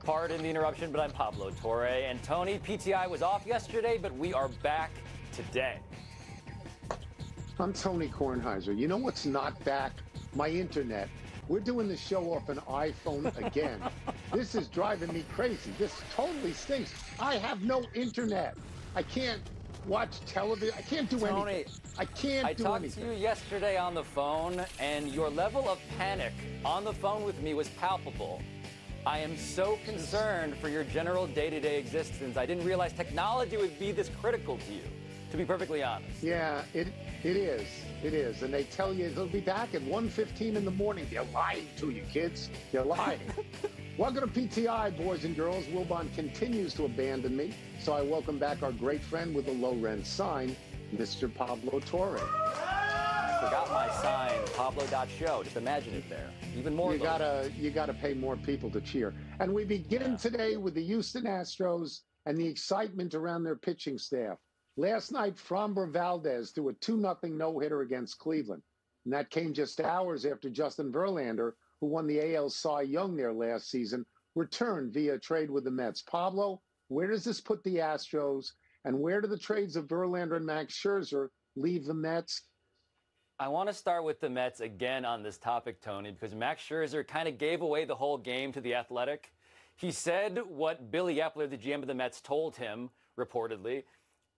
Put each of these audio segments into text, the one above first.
Pardon the interruption, but I'm Pablo Torre. And Tony, PTI was off yesterday, but we are back today. I'm Tony Kornheiser. You know what's not back? My internet. We're doing the show off an iPhone again. This is driving me crazy. This totally stinks. I have no internet. I can't watch television. I can't do anything. I can't do anything. I talked to you yesterday on the phone, and your level of panic on the phone with me was palpable. I am so concerned for your general day-to-day existence. I didn't realize technology would be this critical to you, to be perfectly honest. Yeah, it is. It is. And they tell you they'll be back at 1:15 in the morning. They're lying to you, kids. They're lying. Welcome to PTI, boys and girls. Wilbon continues to abandon me, so I welcome back our great friend with the low rent sign, Mr. Pablo Torre. Forgot my sign, Pablo.show. Just imagine it there. Even more. You gotta pay more people to cheer. And we begin today with the Houston Astros and the excitement around their pitching staff. Last night, Framber Valdez threw a 2-0 no-hitter against Cleveland. And that came just hours after Justin Verlander, who won the AL Cy Young there last season, returned via trade with the Mets. Pablo, where does this put the Astros? And where do the trades of Verlander and Max Scherzer leave the Mets? I want to start with the Mets again on this topic, Tony, because Max Scherzer kind of gave away the whole game to The Athletic. He said what Billy Epler, the GM of the Mets, told him, reportedly,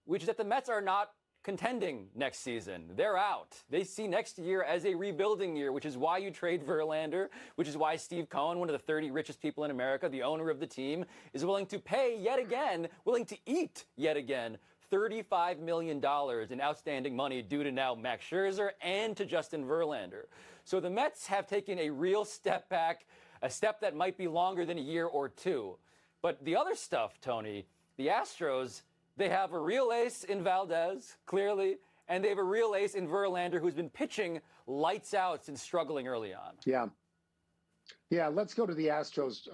which is that the Mets are not contending next season. They're out. They see next year as a rebuilding year, which is why you trade Verlander, which is why Steve Cohen, one of the 30 richest people in America, the owner of the team, is willing to pay yet again, willing to eat yet again, $35 million in outstanding money due to now Max Scherzer and to Justin Verlander. So the Mets have taken a real step back, a step that might be longer than a year or two. But the other stuff, Tony, the Astros, they have a real ace in Valdez, clearly, and they have a real ace in Verlander, who's been pitching lights out since struggling early on. Yeah, let's go to the Astros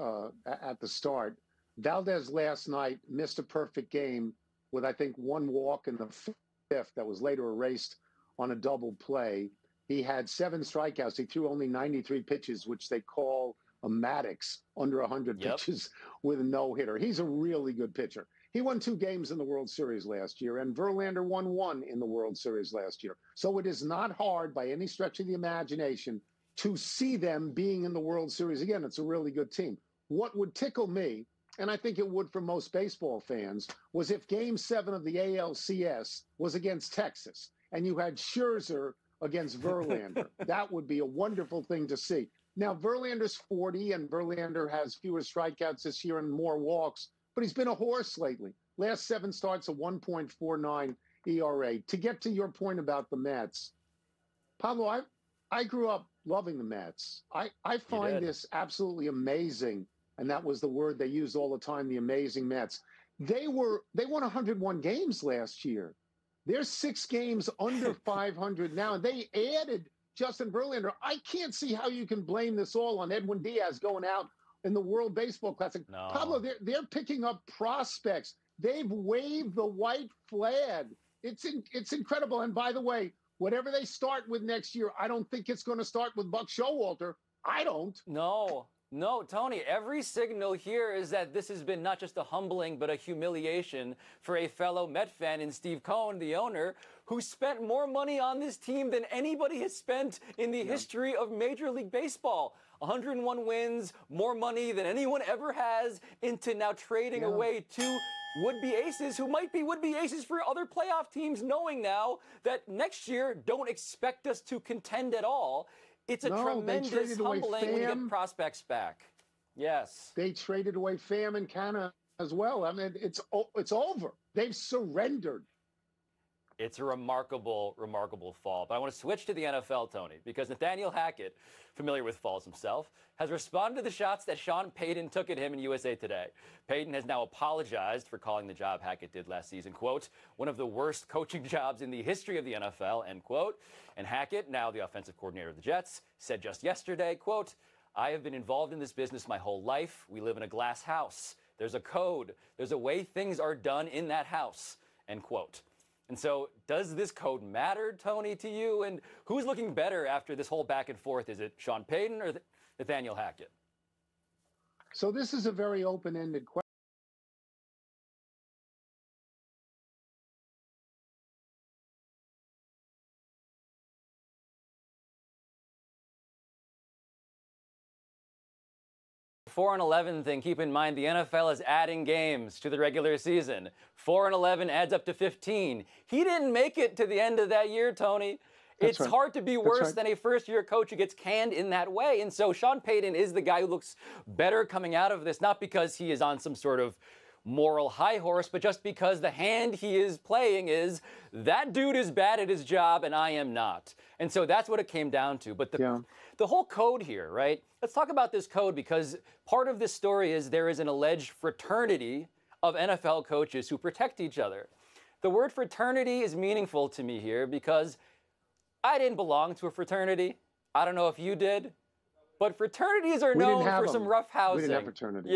at the start. Valdez last night missed a perfect game with, I think, one walk in the fifth that was later erased on a double play. He had 7 strikeouts. He threw only 93 pitches, which they call a Maddox, under 100 pitches with a no-hitter. He's a really good pitcher. He won 2 games in the World Series last year, and Verlander won 1 in the World Series last year. So it is not hard by any stretch of the imagination to see them being in the World Series again. It's a really good team. What would tickle me, and I think it would for most baseball fans, was if Game 7 of the ALCS was against Texas, and you had Scherzer against Verlander. That would be a wonderful thing to see. Now, Verlander's 40, and Verlander has fewer strikeouts this year and more walks, but he's been a horse lately. Last 7 starts, a 1.49 ERA. To get to your point about the Mets, Pablo, I grew up loving the Mets. I find this absolutely amazing, and that was the word they used all the time, the amazing Mets. They won 101 games last year. They're 6 games under 500 now, and they added Justin Verlander. I can't see how you can blame this all on Edwin Diaz going out in the World Baseball Classic. No. Pablo, they're picking up prospects. They've waved the white flag. It's incredible. And by the way, whatever they start with next year, I don't think it's going to start with Buck Showalter. I don't. No, Tony, every signal here is that this has been not just a humbling, but a humiliation for a fellow Met fan in Steve Cohen, the owner, who spent more money on this team than anybody has spent in the history of Major League Baseball. 101 wins, more money than anyone ever has, into now trading away 2 would-be aces who might be would-be aces for other playoff teams, knowing now that next year don't expect us to contend at all. It's a tremendous humbling when you get prospects back. Yes. They traded away Pham and Canna as well. I mean, it's over. They've surrendered. It's a remarkable, remarkable fall. But I want to switch to the NFL, Tony, because Nathaniel Hackett, familiar with falls himself, has responded to the shots that Sean Payton took at him in USA Today. Payton has now apologized for calling the job Hackett did last season, quote, one of the worst coaching jobs in the history of the NFL, end quote. And Hackett, now the offensive coordinator of the Jets, said just yesterday, quote, I have been involved in this business my whole life. We live in a glass house. There's a code. There's a way things are done in that house, end quote. And so does this code matter, Tony, to you? And who's looking better after this whole back and forth? Is it Sean Payton or Nathaniel Hackett? So this is a very open-ended question. 4-11 thing, keep in mind the NFL is adding games to the regular season. 4-11 adds up to 15. He didn't make it to the end of that year, Tony. It's hard to be worse than a first-year coach who gets canned in that way. And so Sean Payton is the guy who looks better coming out of this, not because he is on some sort of moral high horse, but just because the hand he is playing is that dude is bad at his job and I am not. And so that's what it came down to. But the whole code here, right? Let's talk about this code, because part of this story is there is an alleged fraternity of NFL coaches who protect each other. The word fraternity is meaningful to me here because I didn't belong to a fraternity. I don't know if you did, but fraternities are known for some rough housing. We didn't have fraternities.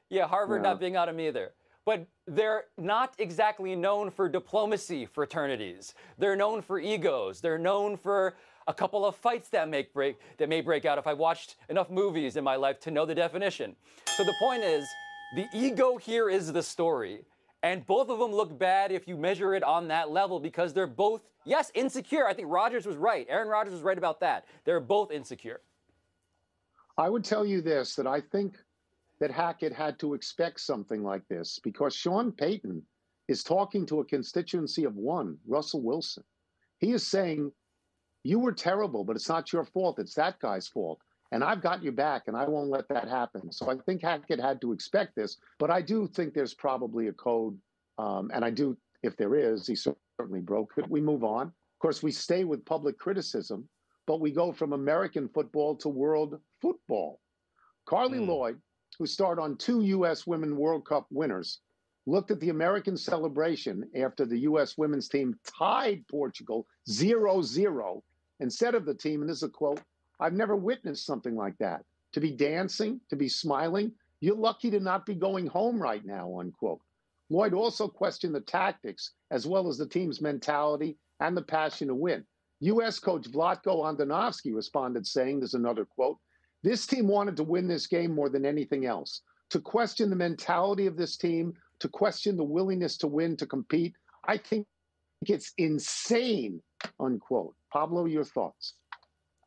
Yeah, Harvard not being out of them either. But they're not exactly known for diplomacy fraternities. They're known for egos. They're known for a couple of fights that may break out if I watched enough movies in my life to know the definition. So the point is, the ego here is the story. And both of them look bad if you measure it on that level because they're both, yes, insecure. I think Rodgers was right. Aaron Rodgers was right about that. They're both insecure. I would tell you this, that I think that Hackett had to expect something like this because Sean Payton is talking to a constituency of one, Russell Wilson. He is saying, you were terrible, but it's not your fault. It's that guy's fault. And I've got you back, and I won't let that happen. So I think Hackett had to expect this. But I do think there's probably a code. And I do, if there is, he certainly broke it. We move on. Of course, we stay with public criticism, but we go from American football to world football. Carly Lloyd, who starred on 2 U.S. Women World Cup winners, looked at the American celebration after the U.S. women's team tied Portugal 0-0 and said of the team, and this is a quote, "I've never witnessed something like that. To be dancing, to be smiling, you're lucky to not be going home right now," unquote. Lloyd also questioned the tactics as well as the team's mentality and the passion to win. U.S. coach Vlatko Andonovski responded saying, there's another quote, "This team wanted to win this game more than anything else. To question the mentality of this team, to question the willingness to win, to compete, I think it's insane," unquote. Pablo, your thoughts?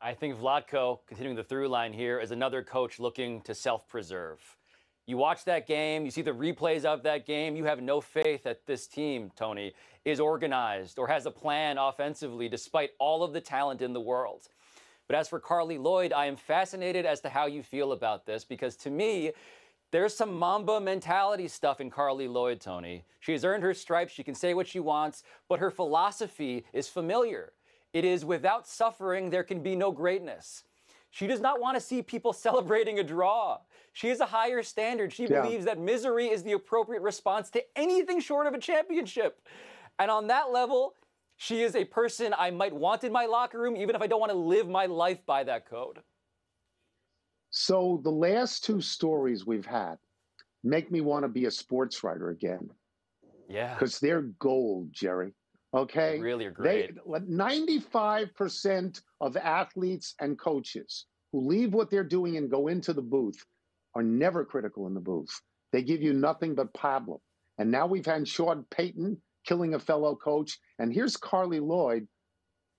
I think Vlatko, continuing the through line here, is another coach looking to self-preserve. You watch that game, you see the replays of that game, you have no faith that this team, Tony, is organized or has a plan offensively despite all of the talent in the world. But as for Carly Lloyd, I am fascinated as to how you feel about this because to me, there's some Mamba mentality stuff in Carly Lloyd, Tony. She has earned her stripes, she can say what she wants, but her philosophy is familiar. It is without suffering, there can be no greatness. She does not want to see people celebrating a draw. She has a higher standard. She believes that misery is the appropriate response to anything short of a championship. And on that level, she is a person I might want in my locker room, even if I don't want to live my life by that code. So the last 2 stories we've had make me want to be a sports writer again. Yeah. Because they're gold, Jerry. Okay? They really are great. 95% of athletes and coaches who leave what they're doing and go into the booth are never critical in the booth. They give you nothing but pablum. And now we've had Sean Payton killing a fellow coach. And here's Carly Lloyd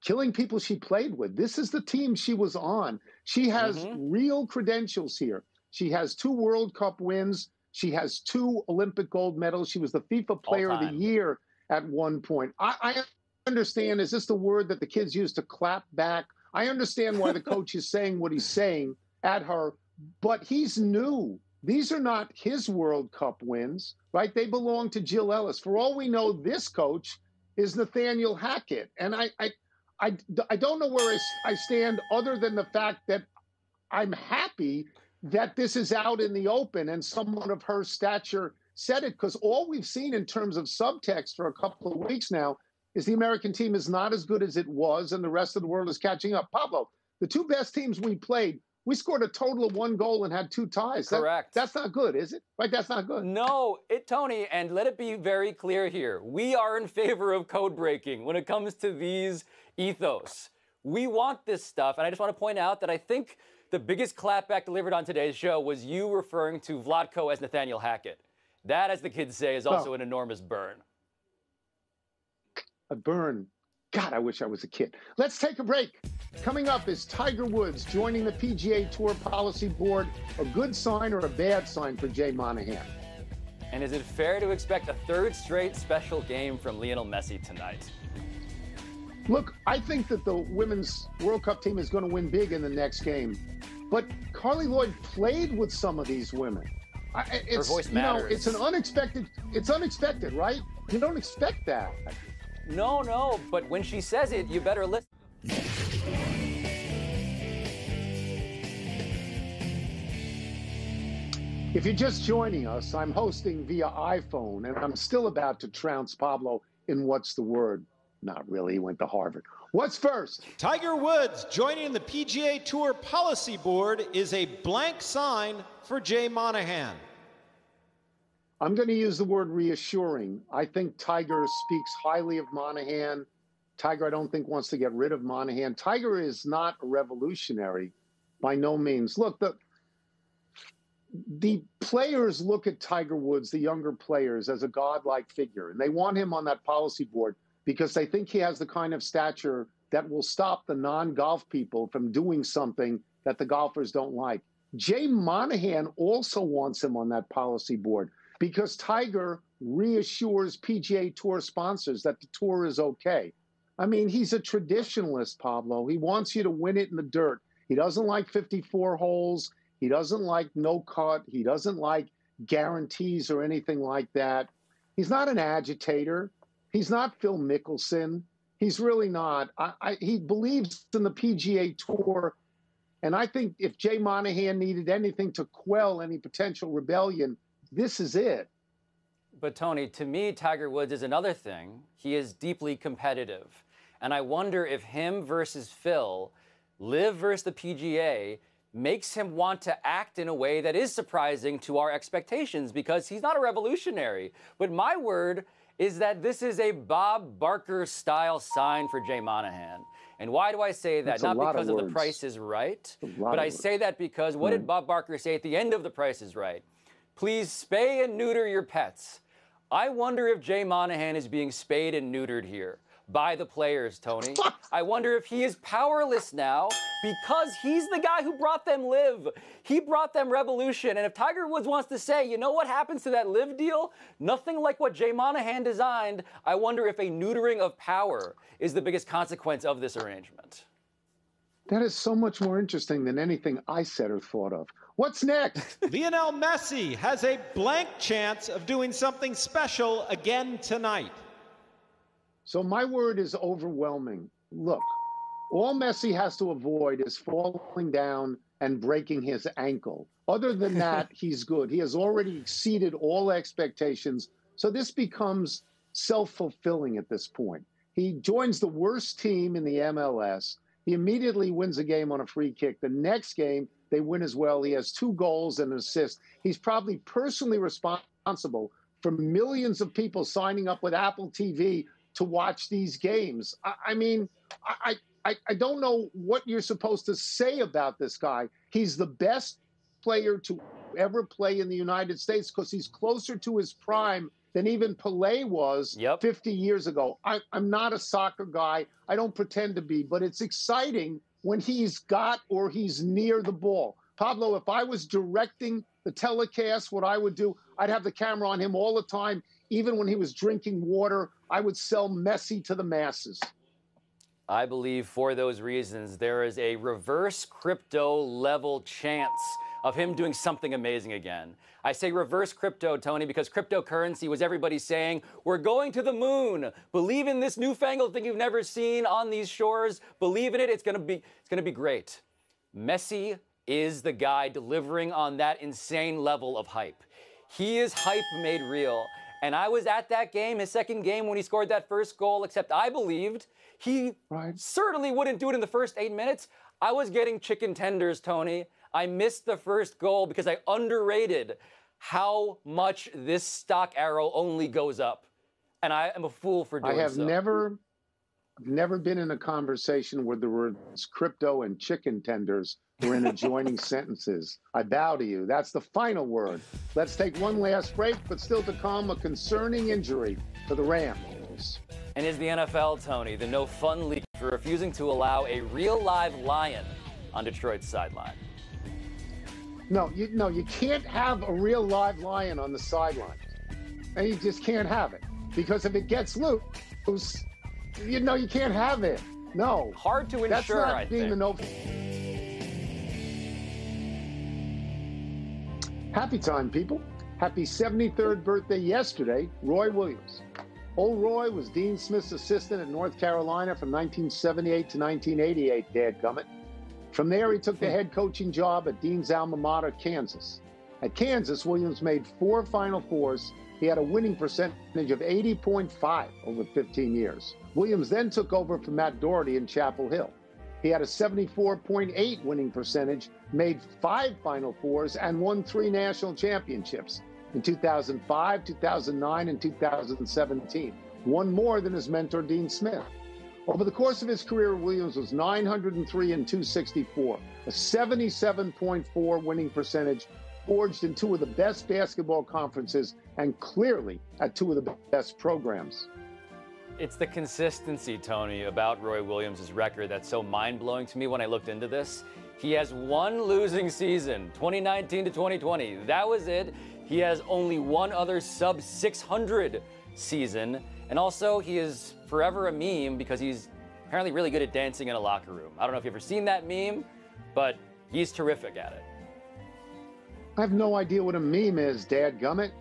killing people she played with. This is the team she was on. She has real credentials here. She has 2 World Cup wins. She has 2 Olympic gold medals. She was the FIFA Player of the Year at one point. I understand, is this the word that the kids use to clap back? I understand why the coach is saying what he's saying at her, but he's new. These are not his World Cup wins, right? They belong to Jill Ellis. For all we know, this coach is Nathaniel Hackett. And I don't know where I stand other than the fact that I'm happy that this is out in the open and someone of her stature said it, because all we've seen in terms of subtext for a couple of weeks now is the American team is not as good as it was and the rest of the world is catching up. Pablo, the 2 best teams we played, we scored a total of 1 goal and had 2 ties. Correct. That's not good, is it? Right? That's not good. No, Tony, and let it be very clear here. We are in favor of code breaking when it comes to these ethos. We want this stuff. And I just want to point out that I think the biggest clapback delivered on today's show was you referring to Vlatko as Nathaniel Hackett. That, as the kids say, is also an enormous burn. A burn. God, I wish I was a kid. Let's take a break. Coming up is Tiger Woods joining the PGA Tour Policy Board. A good sign or a bad sign for Jay Monahan? And is it fair to expect a third straight special game from Lionel Messi tonight? Look, I think that the Women's World Cup team is going to win big in the next game. But Carly Lloyd played with some of these women. Her voice matters. It's unexpected, right? You don't expect that. No, but when she says it, you better listen. If you're just joining us, I'm hosting via iPhone, and I'm still about to trounce Pablo in What's the Word? Not really, he went to Harvard. What's first? Tiger Woods joining the PGA Tour Policy Board is a blank sign for Jay Monahan. I'm going to use the word reassuring. I think Tiger speaks highly of Monahan. Tiger, I don't think, wants to get rid of Monahan. Tiger is not a revolutionary by no means. Look, the players look at Tiger Woods, the younger players, as a godlike figure, and they want him on that policy board because they think he has the kind of stature that will stop the non-golf people from doing something that the golfers don't like. Jay Monahan also wants him on that policy board because Tiger reassures PGA Tour sponsors that the tour is okay. I mean, he's a traditionalist, Pablo. He wants you to win it in the dirt. He doesn't like 54 holes. He doesn't like no cut. He doesn't like guarantees or anything like that. He's not an agitator. He's not Phil Mickelson. He's really not. He believes in the PGA Tour. And I think if Jay Monahan needed anything to quell any potential rebellion, this is it. But Tony, to me, Tiger Woods is another thing. He is deeply competitive. And I wonder if him versus Phil, Liv versus the PGA, makes him want to act in a way that is surprising to our expectations because he's not a revolutionary. But my word is that this is a Bob Barker-style sign for Jay Monahan. And why do I say that? Not because of The Price is Right, but I say that because what did Bob Barker say at the end of The Price is Right? Please spay and neuter your pets. I wonder if Jay Monahan is being spayed and neutered here by the players, Tony. I wonder if he is powerless now because he's the guy who brought them Liv. He brought them Revolution. And if Tiger Woods wants to say, you know what happens to that Liv deal? Nothing like what Jay Monahan designed. I wonder if a neutering of power is the biggest consequence of this arrangement. That is so much more interesting than anything I said or thought of. What's next? Lionel Messi has a blank chance of doing something special again tonight. So my word is overwhelming. Look, all Messi has to avoid is falling down and breaking his ankle. Other than that, he's good. He has already exceeded all expectations. So this becomes self-fulfilling at this point. He joins the worst team in the MLS. He immediately wins a game on a free kick. The next game, they win as well. He has 2 goals and an assist. He's probably personally responsible for millions of people signing up with Apple TV to watch these games. I mean, I don't know what you're supposed to say about this guy. He's the best player to ever play in the United States because he's closer to his prime than even Pelé was 50 years ago. I'm not a soccer guy. I don't pretend to be, but it's exciting when he's got or he's near the ball. Pablo, if I was directing the telecast, what I would do, I'd have the camera on him all the time. Even when he was drinking water, I would sell Messi to the masses. I believe for those reasons, there is a reverse crypto level chance of him doing something amazing again. I say reverse crypto, Tony, because cryptocurrency was everybody saying, we're going to the moon. Believe in this newfangled thing you've never seen on these shores. Believe in it. It's going to be great. Messi is the guy delivering on that insane level of hype. He is hype made real. And I was at that game, his second game, when he scored that first goal, except I believed he certainly wouldn't do it in the first 8 minutes. I was getting chicken tenders, Tony. I missed the first goal because I underrated how much this stock arrow only goes up. And I am a fool for doing so. never been in a conversation where the words crypto and chicken tenders were in adjoining sentences. I bow to you. That's the final word. Let's take one last break, but still to come, a concerning injury for the Rams. And is the NFL, Tony, the no fun league for refusing to allow a real live lion on Detroit's sideline? No, you can't have a real live lion on the sideline. And you just can't have it. Because if it gets loose, you can't have it. No. Hard to ensure, That's not I being think. the no. Happy time, people. Happy 73rd birthday yesterday, Roy Williams. Old Roy was Dean Smith's assistant at North Carolina from 1978 to 1988, dadgummit. From there, he took the head coaching job at Dean's alma mater, Kansas. At Kansas, Williams made 4 Final Fours. He had a winning percentage of 80.5 over 15 years. Williams then took over from Matt Doherty in Chapel Hill. He had a 74.8 winning percentage, made 5 Final Fours, and won 3 national championships in 2005, 2009, and 2017. One more than his mentor, Dean Smith. Over the course of his career, Williams was 903 and 264, a 77.4 winning percentage, forged in 2 of the best basketball conferences and clearly at 2 of the best programs. It's the consistency, Tony, about Roy Williams' record that's so mind-blowing to me when I looked into this. He has 1 losing season, 2019 to 2020. That was it. He has only 1 other sub-600 season. And also, he is forever a meme because he's apparently really good at dancing in a locker room. I don't know if you've ever seen that meme, but he's terrific at it. I have no idea what a meme is, dadgummit.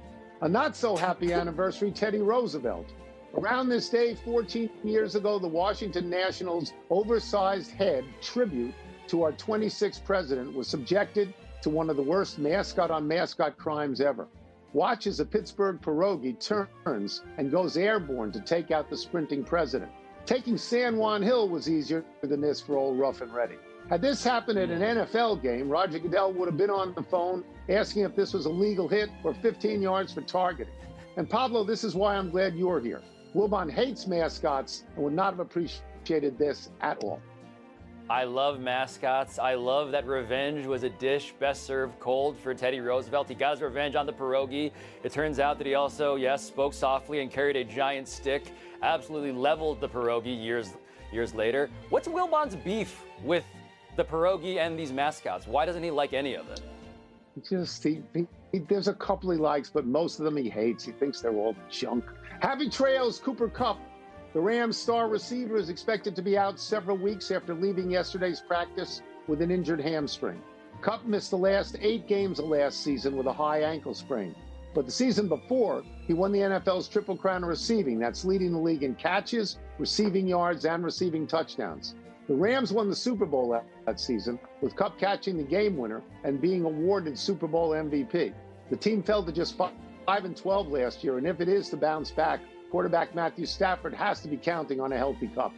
A not-so-happy anniversary, Teddy Roosevelt. Around this day, 14 years ago, the Washington Nationals' oversized head tribute to our 26th president was subjected to one of the worst mascot-on-mascot crimes ever. Watch as a Pittsburgh pierogi turns and goes airborne to take out the sprinting president. Taking San Juan Hill was easier than this for old Rough and Ready. Had this happened at an NFL game, Roger Goodell would have been on the phone asking if this was a legal hit or 15 yards for targeting. And Pablo, this is why I'm glad you're here. Wilbon hates mascots and would not have appreciated this at all. I love mascots. I love that revenge was a dish best served cold for Teddy Roosevelt. He got his revenge on the pierogi. It turns out that he also, yes, spoke softly and carried a giant stick, absolutely leveled the pierogi years later. What's Wilbon's beef with the pierogi and these mascots? Why doesn't he like any of it? There's a couple he likes, but most of them he hates. He thinks they're all junk. Happy trails, Cooper Kupp. The Rams' star receiver is expected to be out several weeks after leaving yesterday's practice with an injured hamstring. Kupp missed the last 8 games of last season with a high ankle sprain. But the season before, he won the NFL's Triple Crown of receiving. That's leading the league in catches, receiving yards, and receiving touchdowns. The Rams won the Super Bowl that season, with Kupp catching the game winner and being awarded Super Bowl MVP. The team fell to just 5-12 last year, and if it is to bounce back, quarterback Matthew Stafford has to be counting on a healthy Kupp.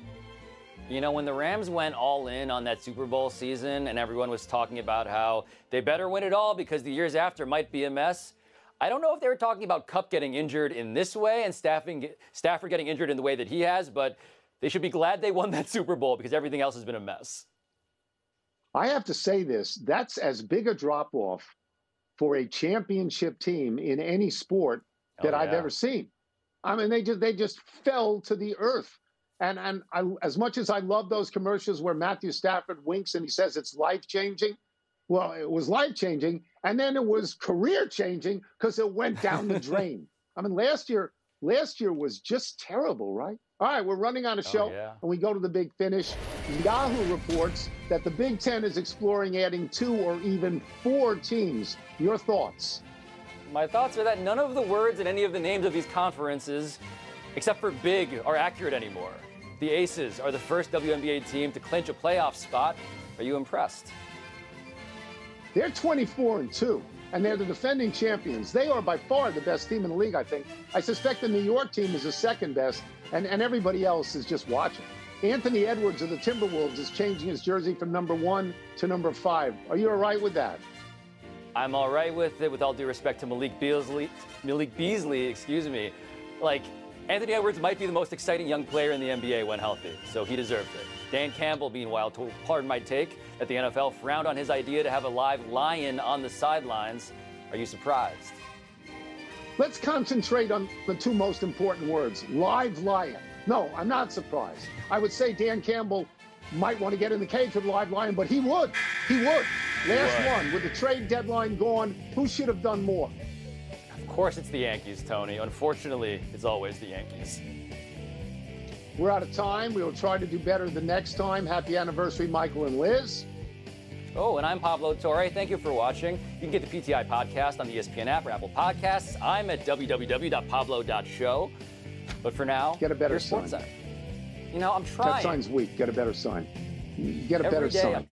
You know, when the Rams went all in on that Super Bowl season and everyone was talking about how they better win it all because the years after might be a mess, I don't know if they were talking about Kupp getting injured in this way and Stafford getting injured in the way that he has, but they should be glad they won that Super Bowl because everything else has been a mess. I have to say this, that's as big a drop-off for a championship team in any sport that I've ever seen. I mean, they just fell to the earth. And I, as much as I love those commercials where Matthew Stafford winks and he says it's life-changing, well, it was life-changing, and then it was career-changing because it went down the drain. I mean, last year was just terrible, right? All right, we're running on a show, and we go to the big finish. Yahoo reports that the Big Ten is exploring adding 2 or even 4 teams. Your thoughts? My thoughts are that none of the words in any of the names of these conferences, except for big, are accurate anymore. The Aces are the first WNBA team to clinch a playoff spot. Are you impressed? They're 24-2, and they're the defending champions. They are by far the best team in the league, I think. I suspect the New York team is the second best, and everybody else is just watching. Anthony Edwards of the Timberwolves is changing his jersey from number 1 to number 5. Are you all right with that? I'm all right with it, with all due respect to Malik Beasley, excuse me. Like, Anthony Edwards might be the most exciting young player in the NBA when healthy, so he deserves it. Dan Campbell, meanwhile, told Pardon My Take that the NFL frowned on his idea to have a live lion on the sidelines. Are you surprised? Let's concentrate on the two most important words, live lion. No, I'm not surprised. I would say Dan Campbell might want to get in the cage with live lion, but he would. He would. Last one, with the trade deadline gone, who should have done more? Of course it's the Yankees, Tony. Unfortunately, it's always the Yankees. We're out of time. We will try to do better the next time. Happy anniversary, Michael and Liz. Oh, and I'm Pablo Torre. Thank you for watching. You can get the PTI podcast on the ESPN app or Apple Podcasts. I'm at www.pablo.show. But for now, get a better sign. You know, I'm trying. That sign's weak. Get a better sign. Get a better sign.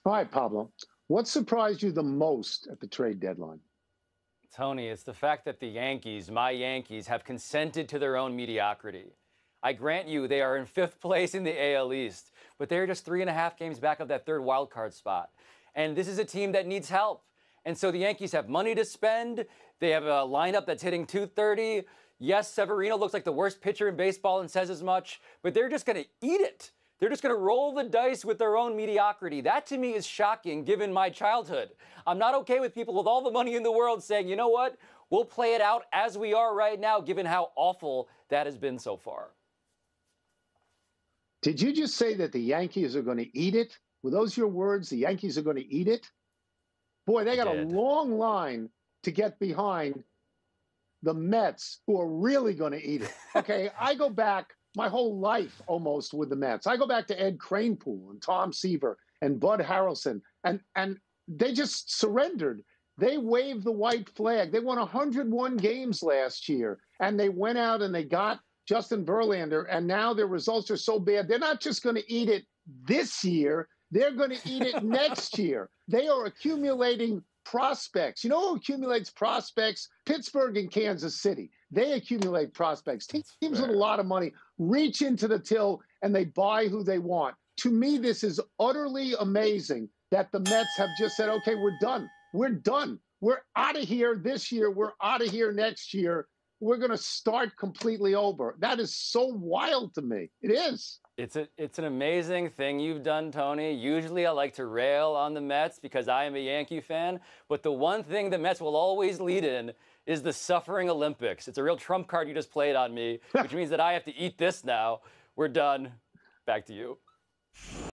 All right, Pablo. What surprised you the most at the trade deadline? Tony, it's the fact that the Yankees, my Yankees, have consented to their own mediocrity. I grant you they are in 5th place in the AL East, but they're just 3.5 games back of that 3rd wildcard spot. And this is a team that needs help. And so the Yankees have money to spend. They have a lineup that's hitting .230. Yes, Severino looks like the worst pitcher in baseball and says as much, but they're just going to eat it. They're just going to roll the dice with their own mediocrity. That to me is shocking given my childhood. I'm not okay with people with all the money in the world saying, you know what, we'll play it out as we are right now, given how awful that has been so far. Did you just say that the Yankees are going to eat it? Were those your words? The Yankees are going to eat it? Boy, they got a long line to get behind the Mets, who are really going to eat it. Okay, I go back my whole life almost with the Mets. I go back to Ed Kranepool and Tom Seaver and Bud Harrelson, and they just surrendered. They waved the white flag. They won 101 games last year, and they went out and they got Justin Verlander, and now their results are so bad. They're not just going to eat it this year. They're going to eat it next year. They are accumulating prospects. You know who accumulates prospects? Pittsburgh and Kansas City. They accumulate prospects. Teams with a lot of money reach into the till and they buy who they want. To me, this is utterly amazing that the Mets have just said, okay, we're done. We're done. We're out of here this year. We're out of here next year. We're going to start completely over. That is so wild to me. It is. It's an amazing thing you've done, Tony. Usually I like to rail on the Mets because I am a Yankee fan, but the one thing the Mets will always lead in is the suffering Olympics. It's a real trump card you just played on me, which means that I have to eat this now. We're done. Back to you.